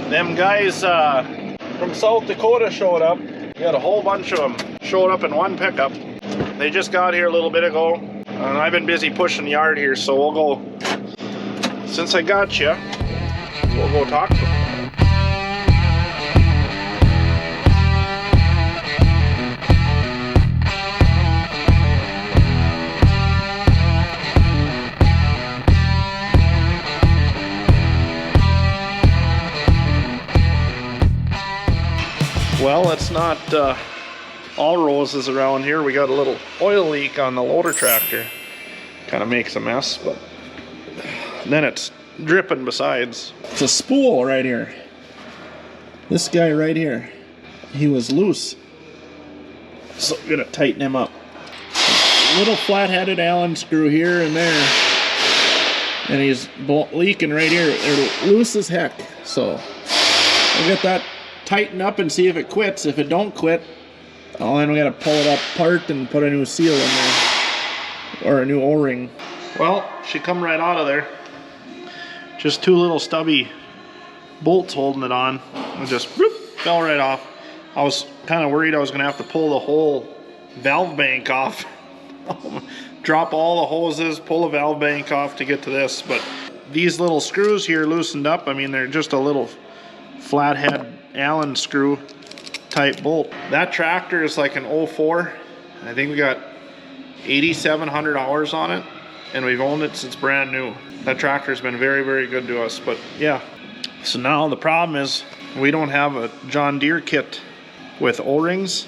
Them guys from South Dakota showed up. We had a whole bunch of them showed up in one pickup. They just got here a little bit ago, and I've been busy pushing the yard here, so we'll go. Since I got you, we'll go talk to them. Well, it's not all roses around here. We got a little oil leak on the loader tractor. Kind of makes a mess, but then it's dripping besides. It's a spool right here. This guy right here, he was loose. So I'm gonna tighten him up. A little flat-headed Allen screw here and there. And he's leaking right here. They're loose as heck. So I'll get that tighten up and see if it quits. If it don't quit, well, then we gotta pull it apart and put a new seal in there, or a new O-ring. Well, she come right out of there. Just two little stubby bolts holding it on. It just whoop, fell right off. I was kind of worried I was gonna have to pull the whole valve bank off. Drop all the hoses, pull the valve bank off to get to this, but these little screws here loosened up. I mean, they're just a little flathead Allen screw type bolt. That tractor is like an 04. I think we got 8,700 hours on it, and we've owned it since brand new. That tractor has been very, very good to us. But yeah, so now the problem is we don't have a John Deere kit with O-rings,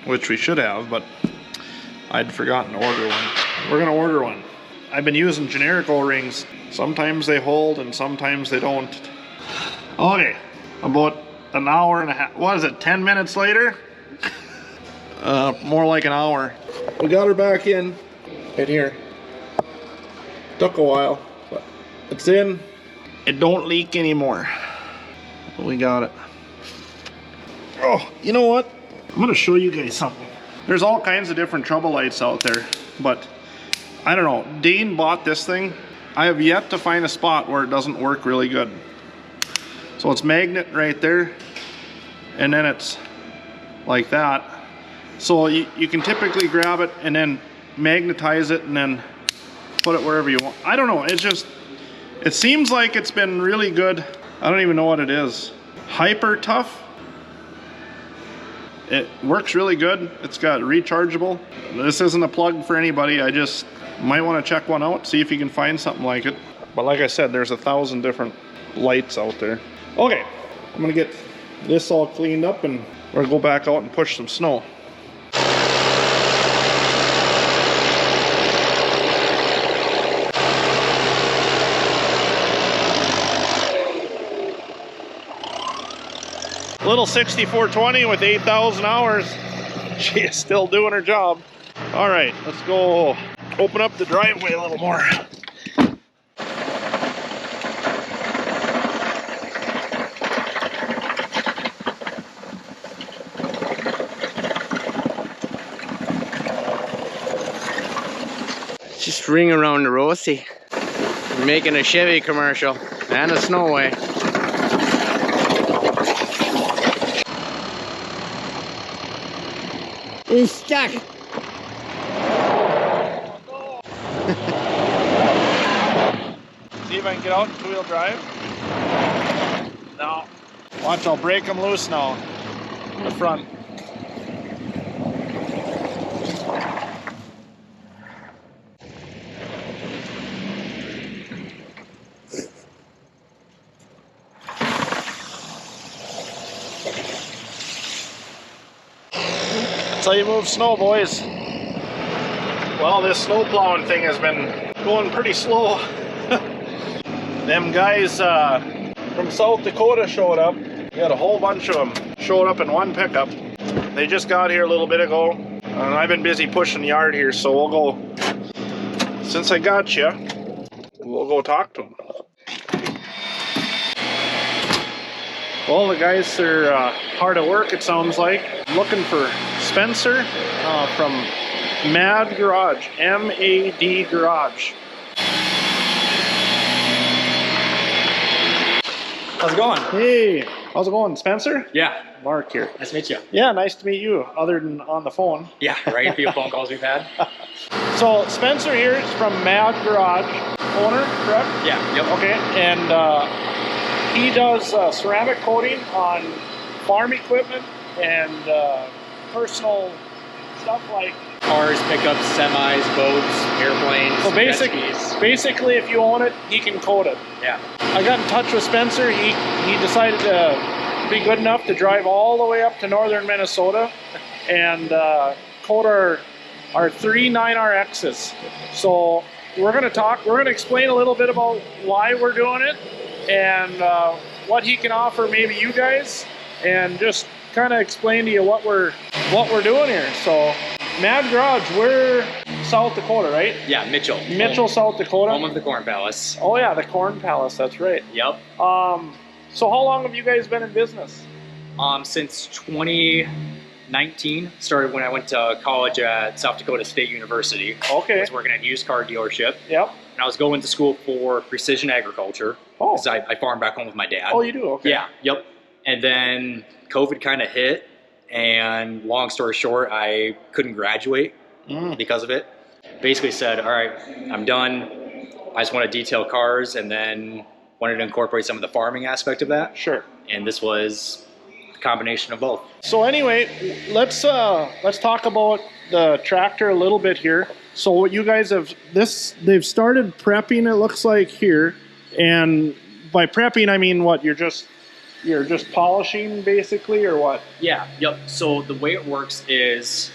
which we should have, but I'd forgotten to order one. We're gonna order one. I've been using generic O-rings. Sometimes they hold and sometimes they don't. Okay, about an hour and a half, what is it, 10 minutes later? More like an hour. We got her back in right here. Took a while, but it's in. It don't leak anymore. We got it. Oh, you know what? I'm gonna show you guys something. There's all kinds of different trouble lights out there, but I don't know. Dane bought this thing. I have yet to find a spot where it doesn't work really good. So it's magnet right there, and then it's like that. So you can typically grab it and then magnetize it and then put it wherever you want. I don't know, it's just, it seems like it's been really good. I don't even know what it is. Hyper Tough. It works really good. It's got rechargeable. This isn't a plug for anybody. I just might want to check one out, see if you can find something like it. But like I said, there's 1,000 different lights out there. Okay, I'm gonna get this all cleaned up and we're gonna go back out and push some snow. Little 6420 with 8,000 hours. She is still doing her job. All right, let's go open up the driveway a little more. Just ring around the Rosie. Making a Chevy commercial and a Snowway. He's stuck. See if I can get out in two-wheel drive. No. Watch, I'll break them loose now. The front. That's how you move snow, boys. Well, this snow plowing thing has been going pretty slow. Them guys from South Dakota showed up. We had a whole bunch of them showed up in one pickup. They just got here a little bit ago, and I've been busy pushing the yard here, so we'll go. Since I got you, we'll go talk to them. Well, the guys are hard at work, it sounds like. Looking for Spencer from MAD Garage, M-A-D Garage. How's it going? Hey, How's it going, Spencer? Yeah. Mark here. Nice to meet you. Yeah, nice to meet you, other than on the phone. Yeah, right? A few phone calls we've had. So Spencer here is from Mad Garage, owner, correct? Yeah, yep. Okay, and he does ceramic coating on farm equipment and personal stuff like Cars, pickups, semis, boats, airplanes, so jet skis. basically, if you own it, he can coat it. Yeah. I got in touch with Spencer. He decided to be good enough to drive all the way up to northern Minnesota and coat our 3 9RXs. So we're going to explain a little bit about why we're doing it and what he can offer maybe you guys, and just kind of explain to you what we're doing here. So Mad Garage, we're South Dakota, right? Yeah, Mitchell. Mitchell, South Dakota. Home of the Corn Palace. Oh yeah, the Corn Palace, that's right. Yep. So how long have you guys been in business? Since 2019. Started when I went to college at South Dakota State University. Okay. I was working at a used car dealership. Yep. And I was going to school for precision agriculture. Oh. Because I farm back home with my dad. Oh, you do? Okay. Yeah, yep. And then COVID kind of hit, and long story short, I couldn't graduate because of it. Basically said, all right, I'm done. I just want to detail cars, and then wanted to incorporate some of the farming aspect of that. Sure. And this was a combination of both. So anyway, let's talk about the tractor a little bit here. So what you guys they've started prepping, it looks like here, and by prepping I mean what, you're just polishing basically, or what? Yeah, yep. So the way it works is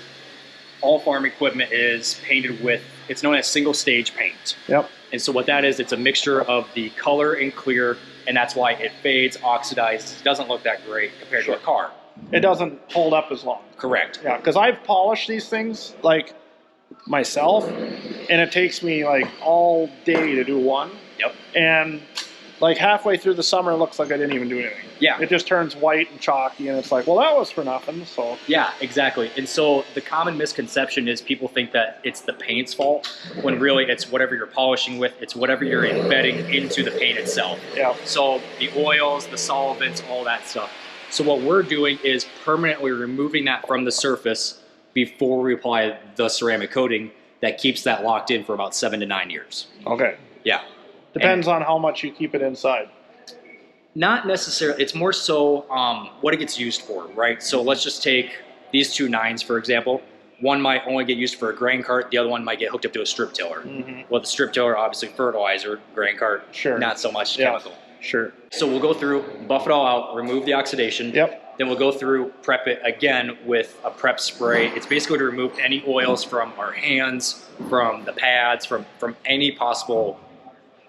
all farm equipment is painted with, it's known as single stage paint. Yep. And so what that is, it's a mixture of the color and clear, and that's why it fades, oxidizes, it doesn't look that great compared to a car. It doesn't hold up as long. Correct. Yeah, because I've polished these things like myself, and it takes me like all day to do one. Yep. And like halfway through the summer, it looks like I didn't even do anything. Yeah. It just turns white and chalky, and it's like, well, that was for nothing. So Yeah, exactly. And so the common misconception is people think that it's the paint's fault, when really it's whatever you're polishing with, it's whatever you're embedding into the paint itself. yeah. So the oils, the solvents, all that stuff. So what we're doing is permanently removing that from the surface before we apply the ceramic coating that keeps that locked in for about 7 to 9 years. Okay. Yeah. Depends on how much you keep it inside. Not necessarily. It's more so what it gets used for, right? So let's just take these 2 9s, for example. One might only get used for a grain cart. The other one might get hooked up to a strip tiller. Well, the strip tiller, obviously fertilizer, grain cart, Sure. not so much Yeah. chemical. Sure. So we'll go through, buff it all out, remove the oxidation. Yep. Then we'll go through, prep it again with a prep spray. It's basically to remove any oils from our hands, from the pads, from any possible.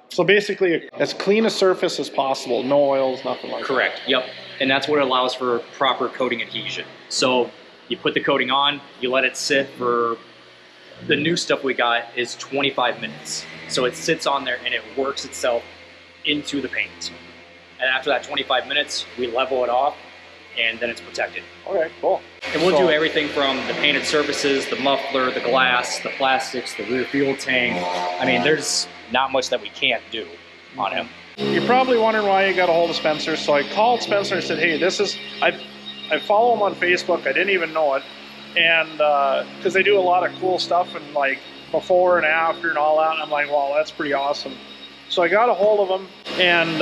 So basically, as clean a surface as possible. No oils, nothing like Correct. Yep. And that's what allows for proper coating adhesion. So you put the coating on, you let it sit for, the new stuff we got is 25 minutes. So it sits on there and it works itself into the paint. And after that 25 minutes, we level it off, and then it's protected. that. Okay, cool. And we'll So- do everything from the painted surfaces, the muffler, the glass, the plastics, the rear fuel tank. I mean, there's not much that we can't do on him. You're probably wondering why you got a hold of Spencer. So I called Spencer and said, hey, I follow him on Facebook. I didn't even know it. And because they do a lot of cool stuff and like before and after and all that. And I'm like, wow, that's pretty awesome. So I got a hold of them, and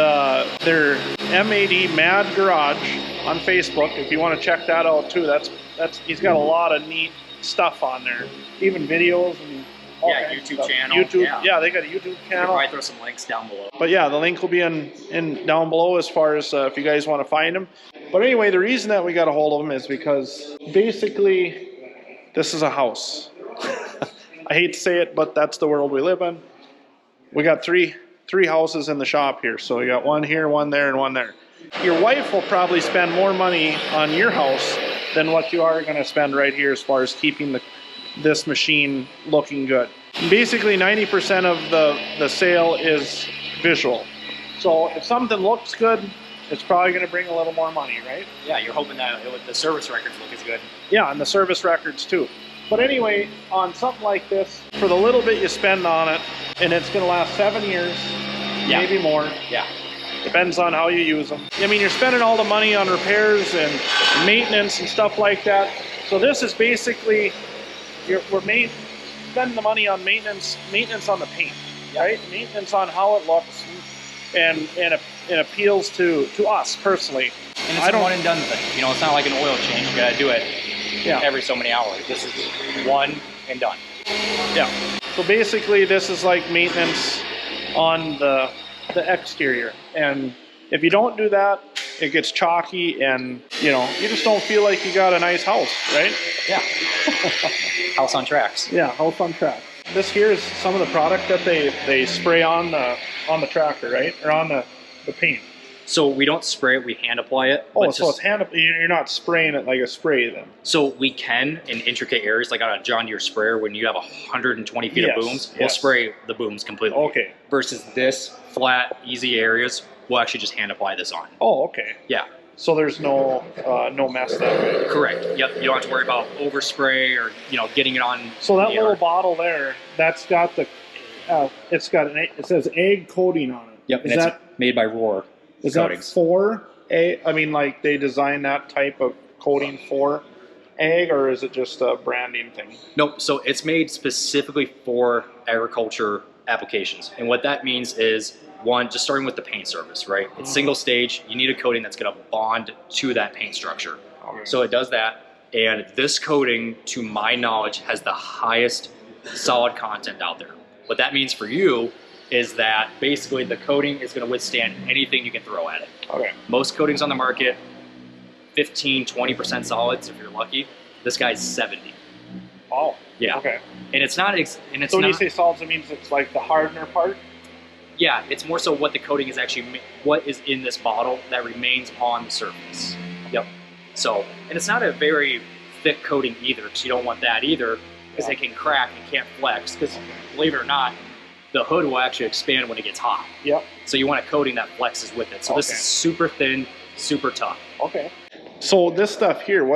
they're MAD Mad Garage on Facebook. If you want to check that out too, that's he's got a lot of neat stuff on there, even videos and all Yeah, kinds of YouTube stuff. channel, YouTube, yeah. they got a YouTube I'll channel. probably throw some links down below. But yeah, the link will be in down below as far as if you guys want to find them. But anyway, the reason that we got a hold of them is because basically this is a house. I hate to say it, but that's the world we live in. We got three houses in the shop here. So we got one here, one there, and one there. Your wife will probably spend more money on your house than what you are going to spend right here as far as keeping this machine looking good. Basically 90% of the sale is visual. So if something looks good, it's probably going to bring a little more money, right? Yeah, you're hoping that the service records look as good. Yeah, and the service records too. But anyway, on something like this, for the little bit you spend on it, and it's going to last 7 years, Yeah. maybe more. Yeah. Depends on how you use them. I mean, you're spending all the money on repairs and maintenance and stuff like that. So this is basically, we're spending the money on maintenance on the paint, right? Maintenance on how it looks, and it appeals to us personally. And it's a one and done thing. You know, it's not like an oil change. You gotta do it every so many hours. This is one and done. Yeah. So basically, this is like maintenance on the exterior, and if you don't do that, it gets chalky, and you know, you just don't feel like you got a nice house, right? Yeah. House on tracks. Yeah, house on tracks. This here is some of the product that they spray on the tractor, right? Or on the paint. So we don't spray it, we hand apply it. Oh, so it's you're not spraying it like a spray then? So we can in intricate areas, like on a John Deere sprayer, when you have 120 feet of booms, we'll spray the booms completely. Okay. Versus this flat, easy areas, we'll actually just hand apply this on. Oh, okay. Yeah. So there's no mess that way. Correct. Yep. You don't have to worry about overspray or getting it on. So that little bottle there, that's got the it says egg coating on it. Yep. Is and that it's made by Rohr Coatings. That for egg? I mean, like they designed that type of coating for egg, or is it just a branding thing? Nope. So it's made specifically for agriculture applications, and what that means is, one, just starting with the paint surface, right? It's single stage. You need a coating that's going to bond to that paint structure. Okay. So it does that. And this coating, to my knowledge, has the highest solid content out there. What that means for you is that basically the coating is going to withstand anything you can throw at it. Okay. Most coatings on the market, 15, 20% solids if you're lucky. This guy's 70. Oh. Yeah. Okay. And it's not. So when you say solids, it means it's like the hardener part? Yeah, it's more so what the coating is actually, what is in this bottle that remains on the surface. Yep. So, and it's not a very thick coating either, because you don't want that either, because it can crack and can't flex, because believe it or not, the hood will actually expand when it gets hot. Yep. So you want a coating that flexes with it. So this is super thin, super tough. Okay. So this stuff here,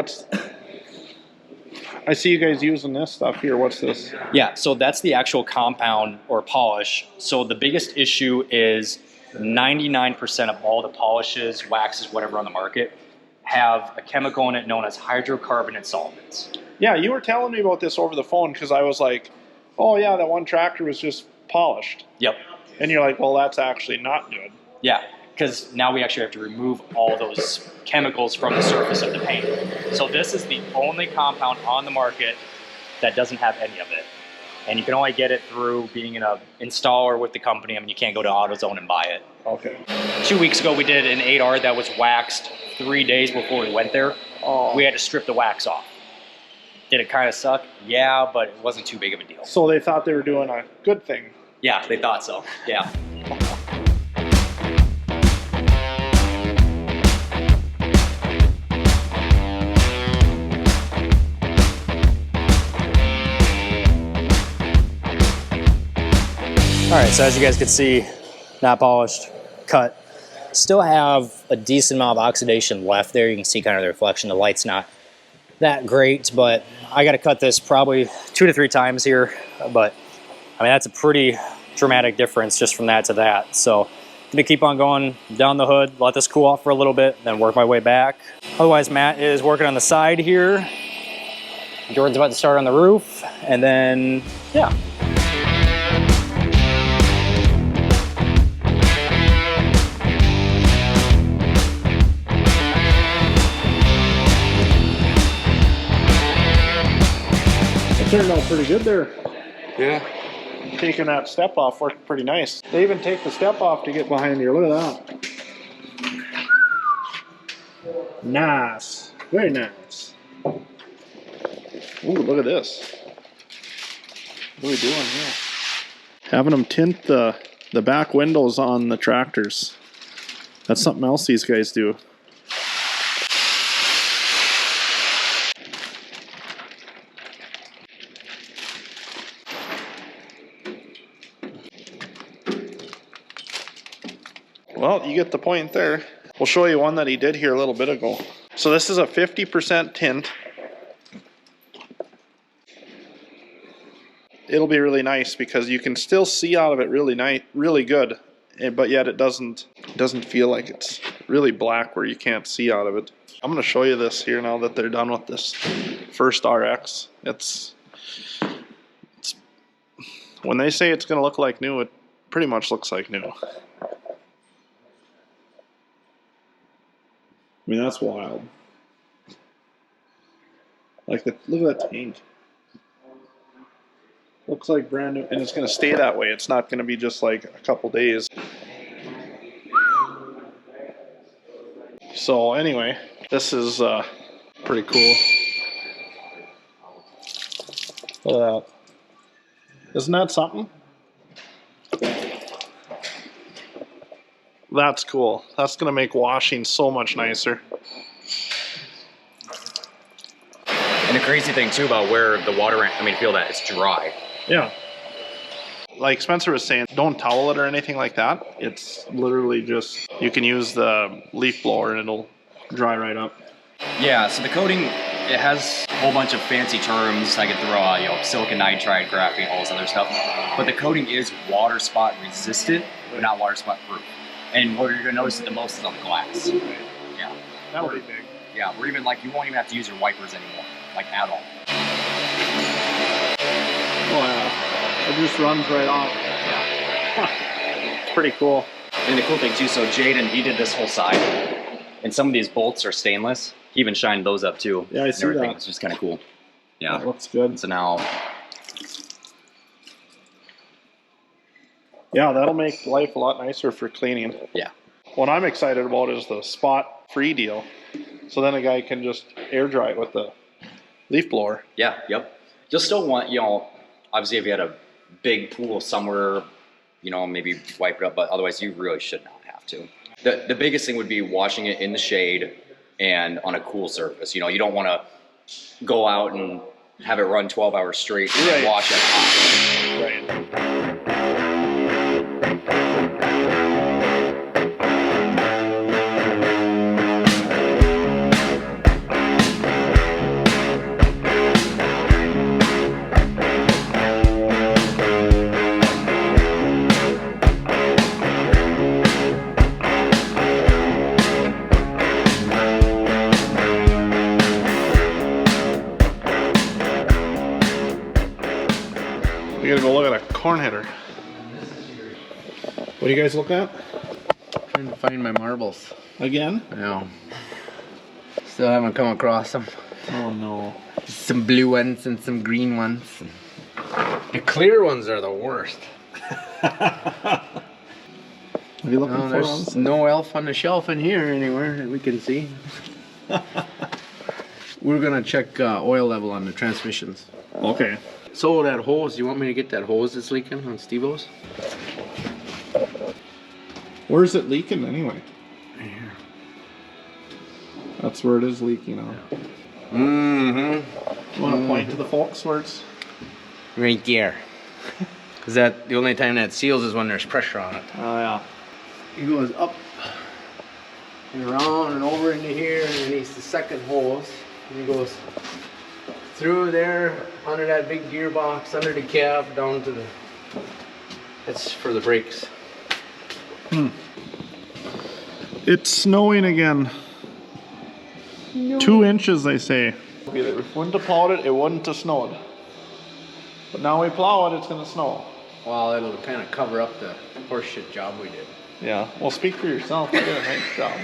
I see you guys using this stuff here. What's this? Yeah, so that's the actual compound or polish. So the biggest issue is 99% of all the polishes, waxes, whatever on the market have a chemical in it known as hydrocarbonate solvents. Yeah, you were telling me about this over the phone because I was like, oh yeah, that one tractor was just polished. Yep. And you're like, well, that's actually not good. Yeah, because now we actually have to remove all those chemicals from the surface of the paint. So this is the only compound on the market that doesn't have any of it. And you can only get it through being an installer with the company. I mean, you can't go to AutoZone and buy it. Okay. 2 weeks ago, we did an 8R that was waxed 3 days before we went there. Oh. We had to strip the wax off. Did it kind of suck? Yeah, but it wasn't too big of a deal. So they thought they were doing a good thing. Yeah, they thought so. Yeah. All right, so as you guys can see, not polished, cut. Still have a decent amount of oxidation left there. You can see kind of the reflection. The light's not that great, but I got to cut this probably 2 to 3 times here. But I mean, that's a pretty dramatic difference just from that to that. So I'm gonna keep on going down the hood, let this cool off for a little bit, then work my way back. Otherwise, Matt is working on the side here. Jordan's about to start on the roof, and then, yeah. Turned out pretty good there. Yeah. Taking that step off worked pretty nice. They even take the step off to get behind here. Look at that. Nice. Very nice. Ooh, look at this. What are we doing here? Having them tint the back windows on the tractors. That's something else these guys do. Well, you get the point there. We'll show you one that he did here a little bit ago. So this is a 50% tint. It'll be really nice because you can still see out of it really good. but yet it doesn't feel like it's really black where you can't see out of it. I'm going to show you this here now that they're done with this first RX. It's when they say it's going to look like new, it pretty much looks like new. I mean, that's wild. Like, look at that tank. Looks like brand new, and it's going to stay that way. It's not going to be just like a couple days. So anyway, this is pretty cool. Look at that. Isn't that something? That's cool. That's going to make washing so much nicer. And the crazy thing too about where the water, feel that it's dry. Yeah. Like Spencer was saying, don't towel it or anything like that. It's literally just, you can use the leaf blower and it'll dry right up. Yeah, so the coating, it has a whole bunch of fancy terms. I could throw out, silicon nitride, graphene, all this other stuff. But the coating is water spot resistant, but not water spot proof. And what you're going to notice it the most is on the glass. Yeah. That would be big. Yeah, we're even you won't even have to use your wipers anymore, at all. Oh yeah, it just runs right off. Yeah. Huh. It's pretty cool. And the cool thing too, so Jaden, he did this whole side, and some of these bolts are stainless. He even shined those up too. Yeah, I see that. It's just kind of cool. Yeah. That looks good. So now, yeah, that'll make life a lot nicer for cleaning. yeah. What I'm excited about is the spot-free deal. So then a guy can just air dry it with the leaf blower. Yeah, yep. You'll still want, obviously if you had a big pool somewhere, maybe wipe it up, but otherwise you really should not have to. The biggest thing would be washing it in the shade and on a cool surface. You don't want to go out and have it run 12 hours straight and Right. wash it hot. Right. We gotta go look at a corn header. What do you guys look at? Trying to find my marbles. Again? No. Still haven't come across them. Oh no. Some blue ones and some green ones. The clear ones are the worst. Are you looking No, for there's ones? no elf on the shelf in here anywhere that we can see. We're gonna check oil level on the transmissions. Okay. So that hose, you want me to get that hose that's leaking on Steve-O's? Where's it leaking anyway? Here. That's where it is leaking now. Mm-hmm. You want to point to the folks where it's... Right there. Cause the only time that seals is when there's pressure on it. Oh yeah. It goes up and around and over into here, and then he's the second hose. And he goes through there, under that big gearbox, under the cab, down to the... That's for the brakes. It's snowing again. No. 2 inches, they say. If we wouldn't have plowed it, it wouldn't have snowed. But now we plow it, it's going to snow. Well, it'll kind of cover up the horseshit job we did. Yeah. Well, speak for yourself. You did a nice job.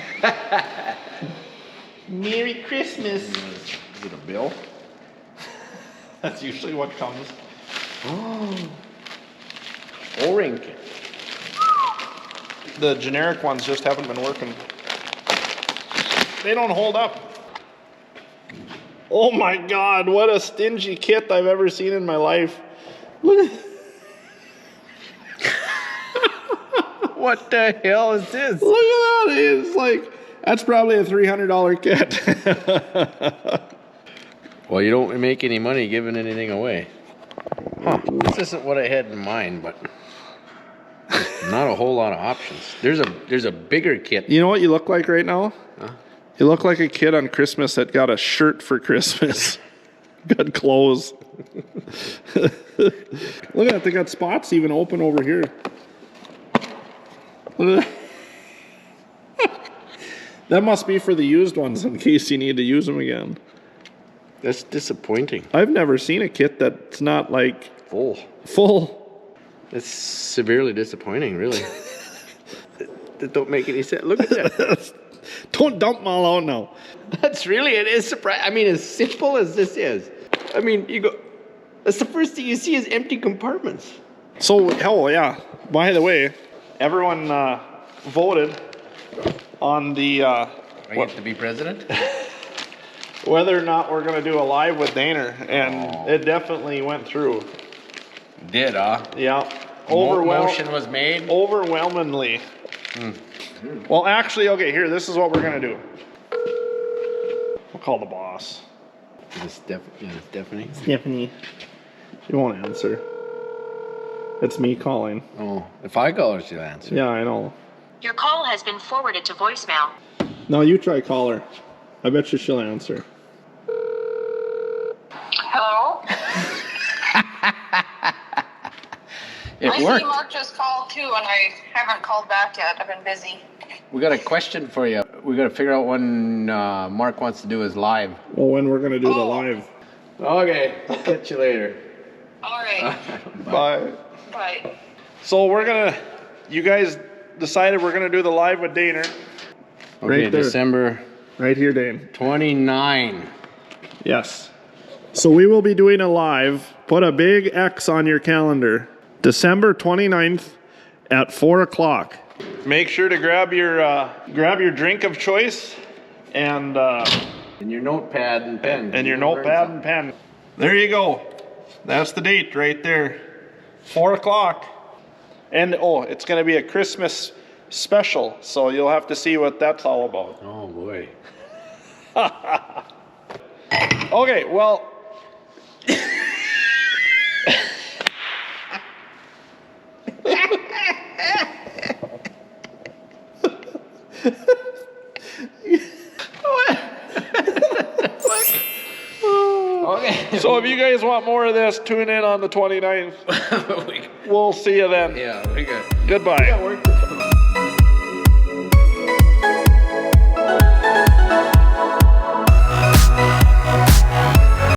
Merry Christmas. Is it a bill? That's usually what comes. O-ring kit. The generic ones just haven't been working. They don't hold up. Oh my God, what a stingy kit I've ever seen in my life. Look at What the hell is this? Look at that. It's like, that's probably a $300 kit. Well, you don't make any money giving anything away. Huh. This isn't what I had in mind, but not a whole lot of options. There's a bigger kit. You know what you look like right now? Huh? You look like a kid on Christmas that got a shirt for Christmas. Got clothes. Look at that. They got spots even open over here. That must be for the used ones in case you need to use them again. That's disappointing. I've never seen a kit that's not like full. That's severely disappointing, really. That don't make any sense. Look at that. Don't dump them all out now. That's really, it is surprising. I mean, as simple as this is. I mean, you go, that's the first thing you see is empty compartments. So, hell yeah. By the way, everyone voted on the I get to be president? whether or not we're going to do a live with Daner, and it definitely went through. Did, huh? Yeah. Motion was made? Overwhelmingly. Well, actually, okay, here, this is what we're going to do. We'll call the boss. Is it Stephanie? Stephanie. She won't answer. It's me calling. Oh, if I call her, she'll answer. Yeah, I know. Your call has been forwarded to voicemail. No, you try call her. I bet you she'll answer. Hello? It worked. See Mark just called too, and I haven't called back yet. I've been busy. We got a question for you. We got to figure out when Mark wants to do his live. Well, when we're going to do the live. Okay, I'll catch you later. All right. Bye. Bye. So we're going to, you guys decided we're going to do the live with Daner. Okay, Right there. December Right here, Dane. 29. Yes. So we will be doing a live. Put a big X on your calendar. December 29th at 4 o'clock. Make sure to grab your drink of choice and your notepad and pen. your notepad and pen. There you go. That's the date right there. 4 o'clock. And oh, it's going to be a Christmas special, so you'll have to see what that's all about. Oh boy. Okay, well. Okay. So if you guys want more of this, tune in on the 29th. We'll see you then. Yeah, we good. Goodbye. Yeah,